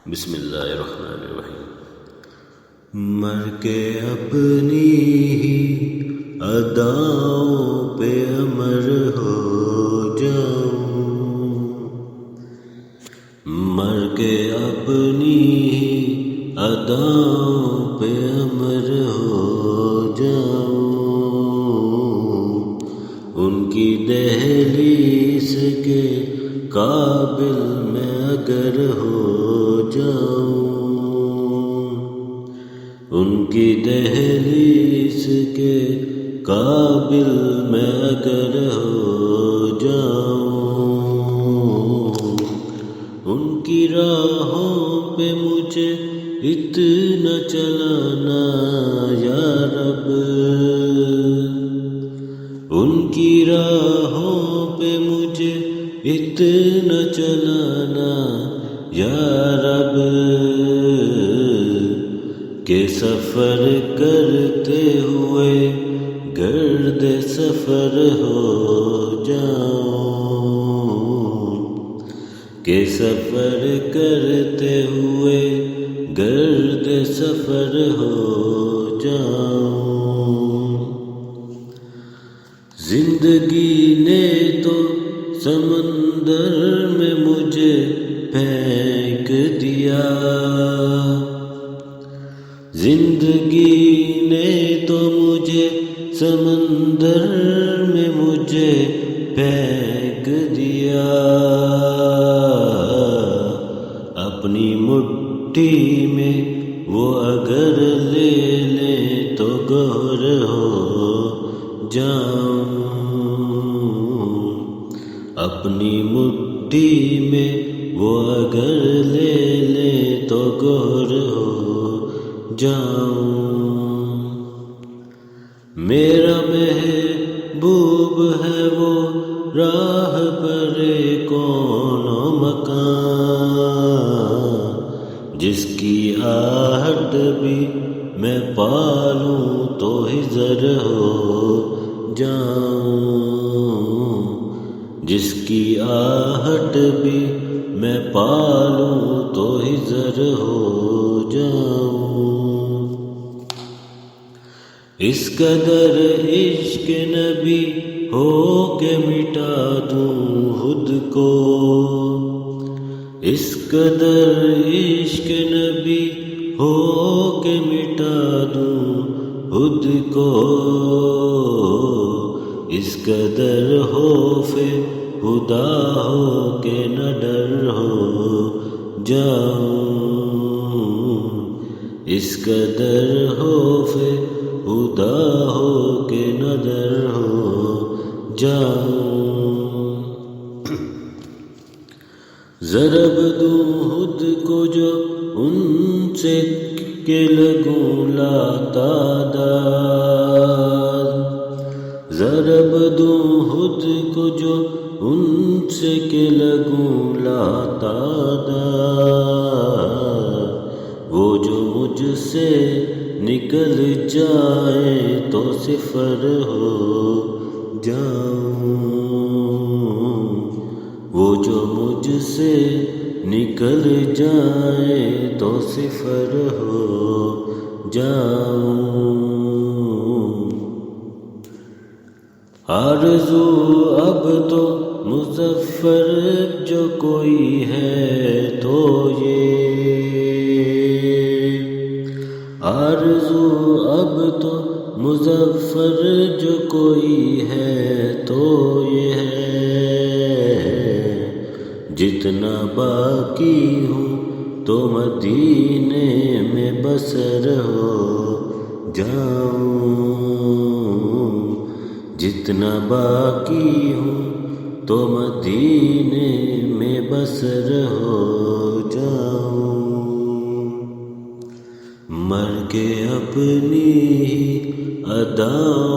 بسم اللہ الرحمن الرحیم۔ مر کے اپنی ہی اداؤں پہ امر ہو جاؤں، مر کے اپنی ہی اداؤں پہ امر ہو جاؤں، ان کی دہلیز کے قابل میں اگر ہو جاؤں، ان کی دہلیز کے قابل میں اگر ہو جاؤں، ان کی راہوں پہ مجھے اتنا چلانا یا رب، ان کی راہوں پہ مجھے اتنا چلانا یا رب، کہ سفر کرتے ہوئے گرد سفر ہو جاؤں، کہ سفر کرتے ہوئے گرد سفر ہو جاؤں۔ زندگی نے تو سمندر میں مجھے پھینک دیا، زندگی نے تو مجھے سمندر میں مجھے پھینک دیا، اپنی مٹھی میں وہ اگر لے لیں تو گہر ہو جاؤں، اپنی مٹھی میں وہ اگر لے لیں تو گہر ہو جاؤں۔ میرا محبوب ہے وہ راہ پر کون و مکان، جس کی آہٹ بھی میں پالوں تو ہزر ہو جاؤں، جس کی آہٹ بھی میں پالوں تو ہزر ہو جاؤں۔ اس قدر عشق نبی ہو کہ مٹا دوں خود کو، اس قدر عشق نبی ہو کہ مٹا دوں خود کو، اس قدر خوف خدا ہو کہ نہ ڈر ہو جاؤں، اس قدر خوف خدا ہو کہ نہ ڈر ہو جاؤں۔ ضرب دوں خود کو جو ان سے کہ لگوں لا تعداد، ضرب دوں خود کو جو ان سے کہ لگوں لا تعداد، وہ جو مجھ سے نکل جائے تو صفر ہو جاؤں، وہ جو مجھ سے نکل جائے تو صفر ہو جاؤں۔ آرزو اب تو مظفر جو کوئی ہے تو یہ، آرزو اب تو مظفر جو کوئی ہے تو یہ ہے، جتنا باقی ہوں تو مدینے میں بسر ہو جاؤں، جتنا باقی ہوں تو مدینے میں بسر ہو جاؤں، مر کے اپنی اداؤں